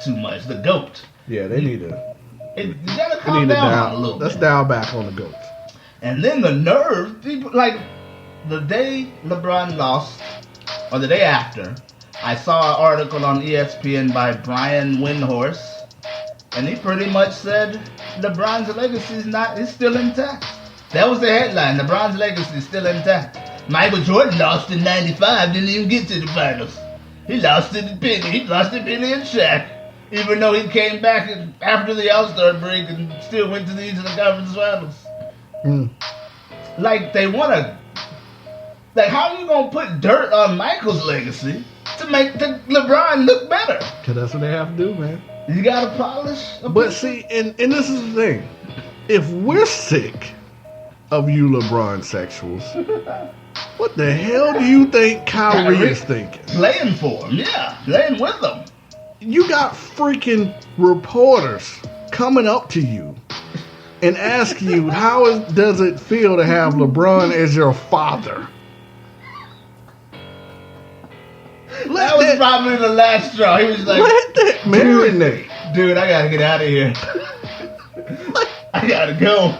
too much. The GOAT. Yeah, they need to. You gotta calm down on a little Let's bit. dial back on the GOAT. And then the nerve, people, like, the day LeBron lost, or the day after, I saw an article on ESPN by Brian Windhorst, and he pretty much said LeBron's legacy is still intact. That was the headline. LeBron's legacy is still intact. Michael Jordan lost in '95, didn't even get to the finals. He lost it to Penny. He lost to Penny and Shaq. Even though he came back after the All-Star break and still went to the Eastern Conference Finals. Like, they want to... Like, how are you going to put dirt on Michael's legacy to make LeBron look better? Because that's what they have to do, man. You got to polish. But see, and this is the thing. If we're sick of you LeBron sexuals, what the hell do you think Kyrie is thinking? Playing for him, yeah. Playing with him. You got freaking reporters coming up to you and ask you, does it feel to have LeBron as your father? That was probably the last straw. He was like, let that marinate. Dude, I gotta get out of here. I gotta go.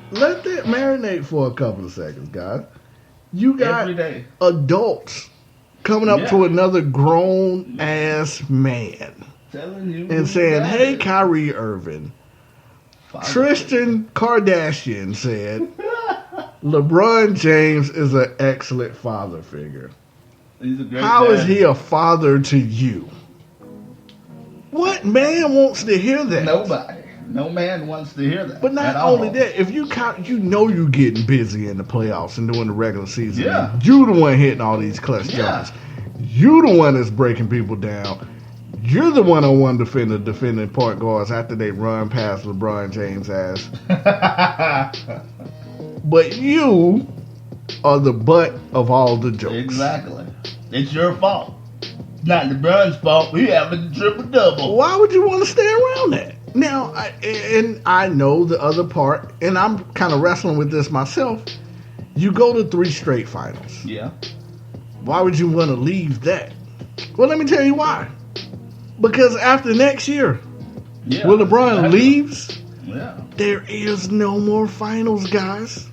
Let that marinate for a couple of seconds, guys. You got adults coming up to another grown ass man telling you and saying, "Hey, Kyrie Irving, Tristan Kardashian said LeBron James is an excellent father figure. He's a great How man. is he a father to you?" What man wants to hear that? Nobody. No man wants to hear that. But not only that, if you count, you're getting busy in the playoffs and during the regular season. Yeah. You the one hitting all these clutch jumpers. You the one that's breaking people down. You're the one defending point guards after they run past LeBron James' ass. But you are the butt of all the jokes. Exactly. It's your fault. Not LeBron's fault. We having a triple-double. Why would you want to stay around that? Now, I know the other part, and I'm kind of wrestling with this myself. You go to 3 straight finals. Yeah. Why would you want to leave that? Well, let me tell you why. Because after next year, when LeBron leaves, there is no more finals, guys.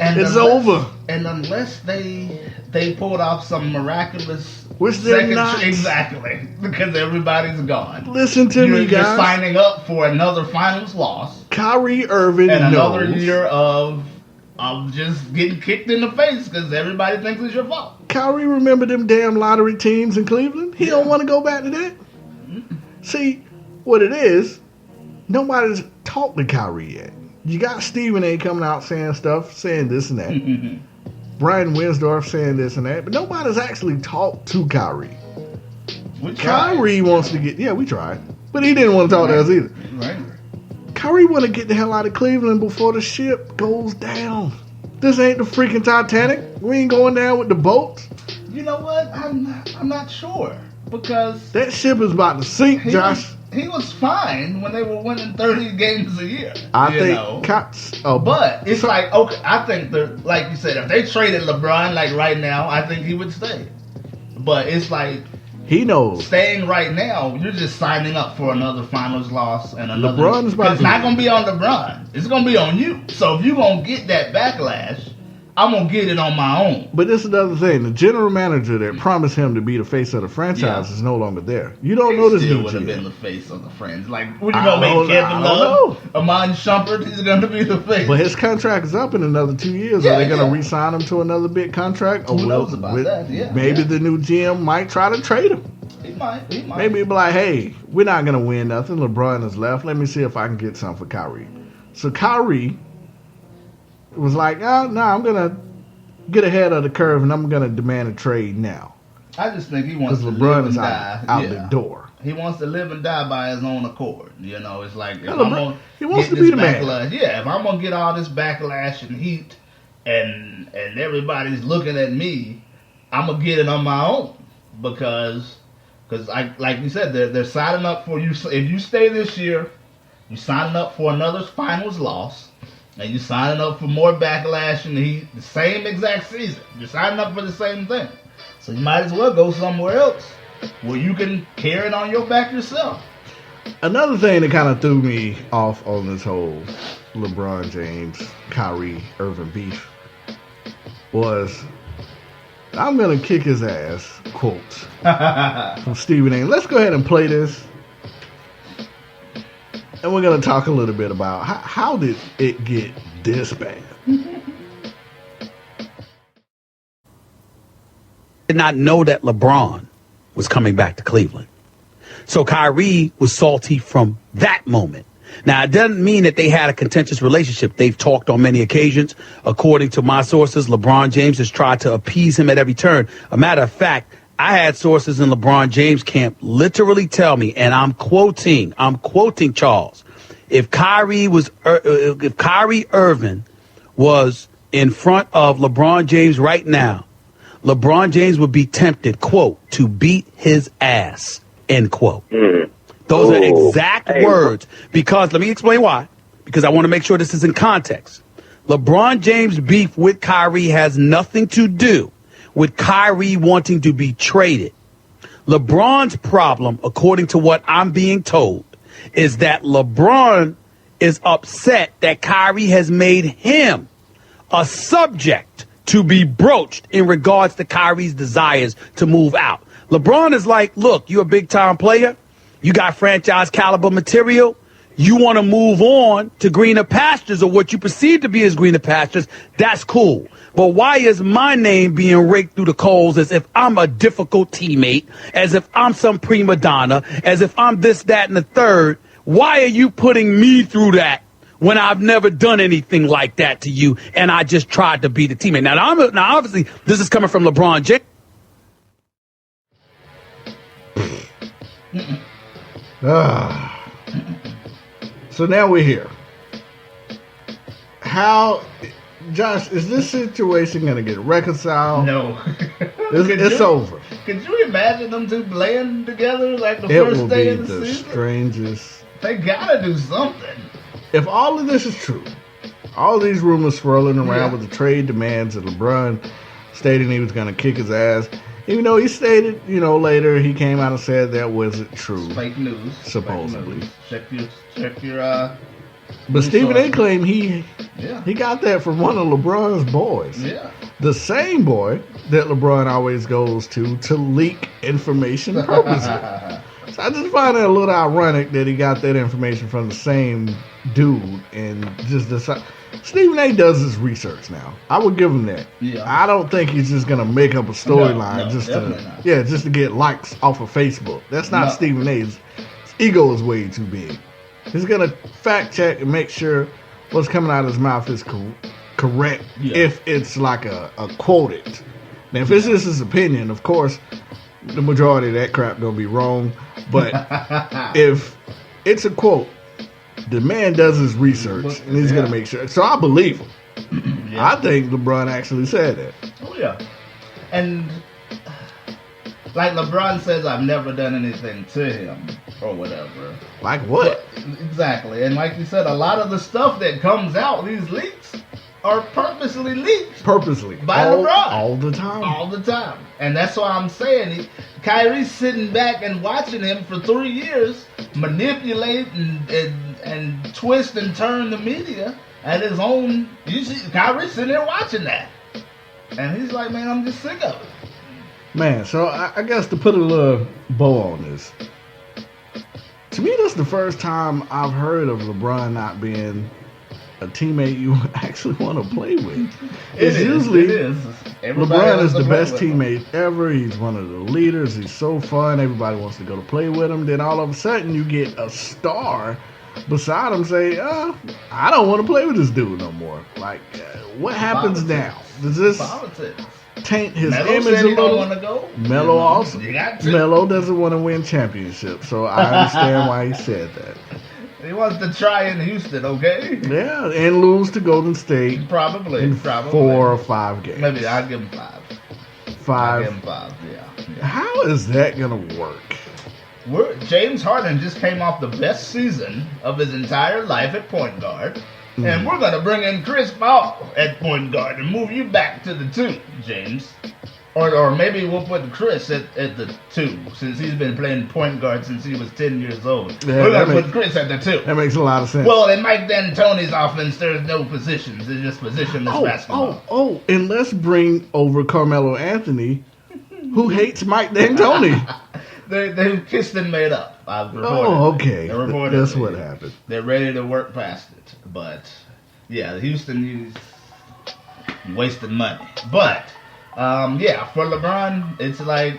And it's over. And unless they pulled off some miraculous... Which they're not. Exactly. Because everybody's gone. Listen to me, guys. You're signing up for another finals loss. Kyrie Irving and knows. Another year of just getting kicked in the face because everybody thinks it's your fault. Kyrie remember them damn lottery teams in Cleveland? He don't want to go back to that. See, what it is, nobody's talked to Kyrie yet. You got Stephen A. coming out saying stuff, saying this and that. Brian Winsdorf saying this and that, but nobody's actually talked to Kyrie. Kyrie wants to get, we tried, but he didn't want to talk to us either. Right. Kyrie want to get the hell out of Cleveland before the ship goes down. This ain't the freaking Titanic. We ain't going down with the boats. You know what? I'm not sure because that ship is about to sink, Josh. He was fine when they were winning 30 games a year. I think. But it's like, okay, I think like you said, if they traded LeBron like right now, I think he would stay. But it's like he knows staying right now. You're just signing up for another finals loss and another. LeBron's about it's not gonna be on LeBron. It's gonna be on you. So if you're gonna get that backlash, I'm going to get it on my own. But this is the other thing. The general manager that promised him to be the face of the franchise is no longer there. You don't know this new GM. Would have been the face of the franchise. Like, what are you going to make Kevin Love? Amon Shumpert is going to be the face. But his contract is up in another 2 years. Are they going to re-sign him to another big contract? Who knows about that? Yeah. Maybe the new GM might try to trade him. He might. Maybe he'll be like, hey, we're not going to win nothing. LeBron is left. Let me see if I can get something for Kyrie. So Kyrie was like, no, I'm going to get ahead of the curve and I'm going to demand a trade now. I just think he wants to LeBron live and is die. out the door. He wants to live and die by his own accord. You know, it's like, he wants to be the man. Yeah, if I'm going to get all this backlash and heat and everybody's looking at me, I'm going to get it on my own. Because like you said, they're signing up for you. If you stay this year, you're signing up for another finals loss. And you're signing up for more backlash and the same exact season. You're signing up for the same thing. So you might as well go somewhere else. where you can carry it on your back yourself. Another thing that kind of threw me off on this whole LeBron James, Kyrie Irving beef was, "I'm going to kick his ass," quotes from Stephen A. Let's go ahead and play this. And we're going to talk a little bit about how did it get this bad. Did not know that LeBron was coming back to Cleveland. So Kyrie was salty from that moment. Now, it doesn't mean that they had a contentious relationship. They've talked on many occasions. According to my sources, LeBron James has tried to appease him at every turn. A matter of fact, I had sources in LeBron James camp literally tell me, and I'm quoting Charles, if Kyrie Irving was in front of LeBron James right now, LeBron James would be tempted, quote, to beat his ass, end quote. Those are exact words. Because, let me explain why. Because I want to make sure this is in context. LeBron James' beef with Kyrie has nothing to do with Kyrie wanting to be traded. LeBron's problem, according to what I'm being told, is that LeBron is upset that Kyrie has made him a subject to be broached in regards to Kyrie's desires to move out. LeBron is like, look, you're a big-time player. You got franchise caliber material. You want to move on to greener pastures, or what you perceive to be as greener pastures. That's cool. But why is my name being raked through the coals as if I'm a difficult teammate, as if I'm some prima donna, as if I'm this, that, and the third? Why are you putting me through that when I've never done anything like that to you and I just tried to be the teammate? Now obviously, this is coming from LeBron James. So now we're here. How, Josh, is this situation going to get reconciled? No. It's over. Could you imagine them two playing together like the It first will day be of the the season? strangest. They gotta do something. If all of this is true, all these rumors swirling around Yeah. with the trade demands of LeBron stating he was going to kick his ass, even though he stated, later he came out and said that wasn't true. It's fake news. Supposedly. Fake news. Check your But Stephen A. sources. claimed he Yeah. got that from one of LeBron's boys. Yeah. The same boy that LeBron always goes to leak information purposely. So I just find it a little ironic that he got that information from the same dude and just decide. Stephen A. does his research now. I would give him that. Yeah. I don't think he's just gonna make up a storyline No, definitely not. just to get likes off of Facebook. That's not No. Stephen A.'s. His ego is way too big. He's gonna fact check and make sure what's coming out of his mouth is correct. Yeah. If it's like a quoted. Now, if it's just his opinion, of course, the majority of that crap gonna be wrong. But if it's a quote, the man does his research and he's gonna make sure. So I believe him. Yeah. I think LeBron actually said that. Oh yeah. And like LeBron says, I've never done anything to him or whatever. Like what? Exactly. And like you said, a lot of the stuff that comes out, these leaks, are purposely leaked Purposely. by all, LeBron. all the time. All the time. And that's why I'm saying Kyrie's sitting back and watching him for 3 years manipulate and twist and turn the media at his own. You see, Kyrie's sitting there watching that. And he's like, man, I'm just sick of it. Man, so I guess to put a little bow on this, to me, that's the first time I've heard of LeBron not being a teammate you actually want to play with. It's usually It is. Everybody LeBron wants is to the play best with him. teammate ever. He's one of the leaders. He's so fun. Everybody wants to go to play with him. Then all of a sudden, you get a star beside him say, I don't want to play with this dude no more. Like, what happens now? Does this Politics. taint his Melo image said a he don't little? want to go. Melo also. You got to. Melo doesn't want to win championships, so I understand why he said that. He wants to try in Houston, okay? Yeah, and lose to Golden State Probably. in 4 or 5 games. Maybe I'll give him 5. I'll give 5. him 5, yeah. How is that going to work? James Harden just came off the best season of his entire life at point guard. And we're going to bring in Chris Paul at point guard and move you back to the 2, James. Or maybe we'll put Chris at the 2, since he's been playing point guard since he was 10 years old. Yeah, We're going to put Chris at the 2. That makes a lot of sense. Well, in Mike D'Antoni's offense, there's no positions. It's just positionless basketball. And let's bring over Carmelo Anthony, who hates Mike D'Antoni. They kissed and made up. I've reported. Oh, okay. That's what happened. They're ready to work past it. But, yeah, Houston is wasting money. But, for LeBron, it's like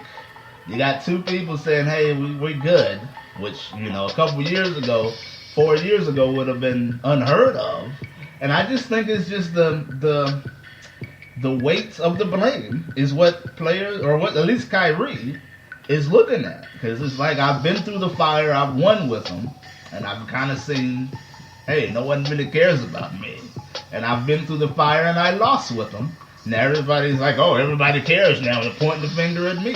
you got 2 people saying, hey, we're good, which, a couple years ago, 4 years ago would have been unheard of. And I just think it's just the weight of the blame is what players, or what at least Kyrie, is looking at. Because it's like, I've been through the fire, I've won with them, and I've kind of seen, hey, no one really cares about me. And I've been through the fire and I lost with them. Now everybody's like, oh, everybody cares now, and pointing the finger at me.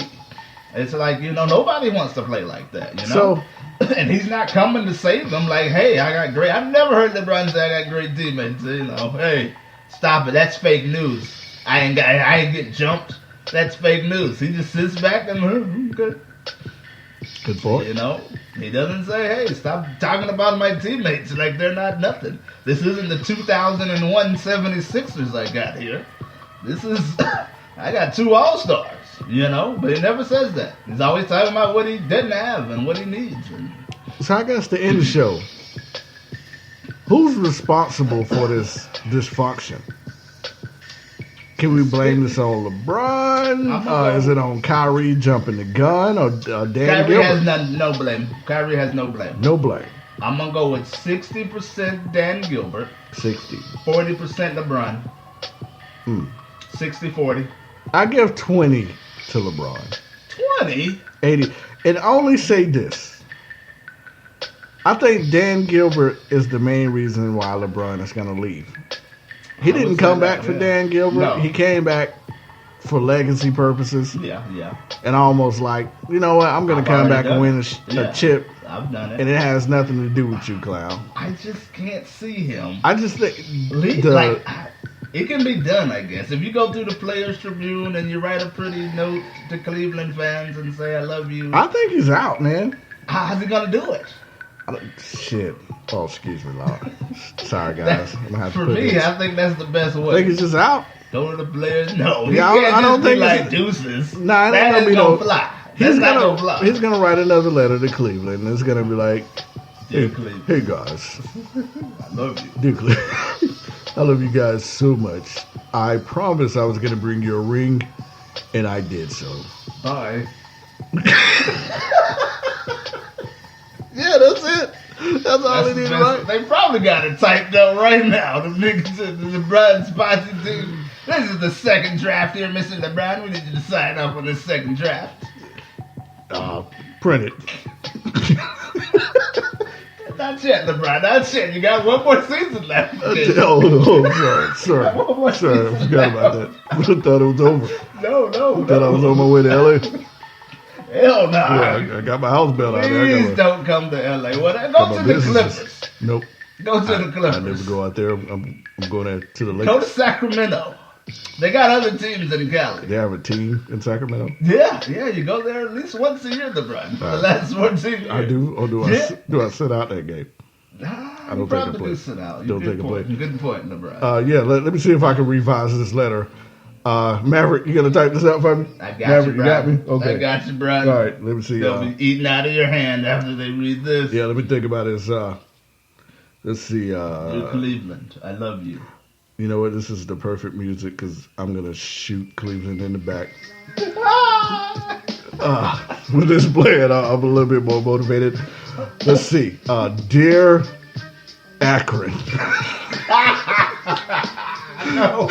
It's like, nobody wants to play like that, So, and he's not coming to save them like, hey, I've never heard LeBron say I got great teammates, hey, stop it, that's fake news. I ain't get jumped. That's fake news. He just sits back and good. Good point. He doesn't say, hey, stop talking about my teammates like they're not nothing. This isn't the 2001 76ers I got here. This is, I got 2 All-Stars, but he never says that. He's always talking about what he doesn't have and what he needs. So I guess to end the show, who's responsible for this dysfunction? Can we blame this on LeBron? Is it on Kyrie jumping the gun or Dan Kyrie Gilbert? has no blame. Kyrie has no blame. No blame. I'm going to go with 60% Dan Gilbert. 60. 40% LeBron. 60-40. I give 20 to LeBron. 20? 80. And I only say this. I think Dan Gilbert is the main reason why LeBron is going to leave. He didn't come back for Dan Gilbert. No. He came back for legacy purposes. Yeah. And almost like, you know what, I'm going to come back and win a chip. I've done it. And it has nothing to do with you, clown. I just can't see him. I just think it can be done, I guess. If you go through the Players Tribune and you write a pretty note to Cleveland fans and say, I love you. I think he's out, man. How's he going to do it? Shit. Oh, excuse me, Lord. Sorry, guys. I'm gonna have to For put me, this. I think that's the best way. I think he's just out. Go to the Players. No, he Yeah, can't I don't just think be like it's- deuces. Nah, it ain't that gonna is be gonna no- fly. That's not gonna fly. He's gonna write another letter to Cleveland. It's gonna be like, Dear Cleveland, hey guys, I love you. dear Cleveland, I love you guys so much. I promised I was gonna bring you a ring, and I did so. Bye. Yeah, that's it. That's all they need, right? They probably got it typed up right now. The niggas at the LeBron spicy team. This is the second draft here, Mr. LeBron. We need you to sign up on this second draft. Print it. Not yet, LeBron. Not yet. You got one more season left. Sorry. I forgot about that. I thought it was over. No. Thought I was on my way to LA. Hell no. Yeah, I got my house built out there. Please don't come to LA. Go to the Clippers. Nope. Go to the Clippers. I never go out there. I'm going there to the Go to Lakers. Sacramento. They got other teams in Cali. They have a team in Sacramento. Yeah. You go there at least once a year, LeBron. For the last 14 years. I do. Or do I sit out that game? I don't probably take a play. do sit out. Don't take a play. Good point, LeBron. Let me see if I can revise this letter. Maverick, you gonna type this out for me? I got Maverick, you, you got Brian. me? Okay. I got you, Brian. All right, let me see. They'll be eating out of your hand after they read this. Yeah, let me think about this. Let's see. Dear Cleveland, I love you. You know what? This is the perfect music because I'm gonna shoot Cleveland in the back. With this playing, I'm a little bit more motivated. Let's see. Dear Akron. No.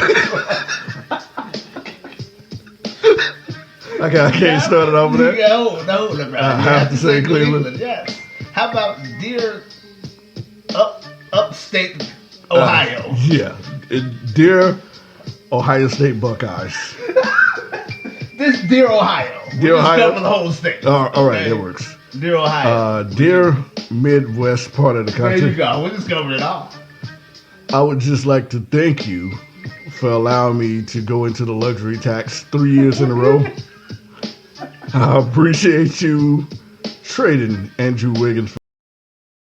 I can't start it off with that. No, LeBron. I You have to say Cleveland. Yes. How about dear upstate Ohio? Yeah. Dear Ohio State Buckeyes. This dear Ohio. Dear We'll just Ohio. cover the whole state. All right, Okay? that works. Dear Ohio. Dear Midwest part of the There country. you go. We just covered it all. I would just like to thank you for allowing me to go into the luxury tax 3 years in a row. I appreciate you trading Andrew Wiggins.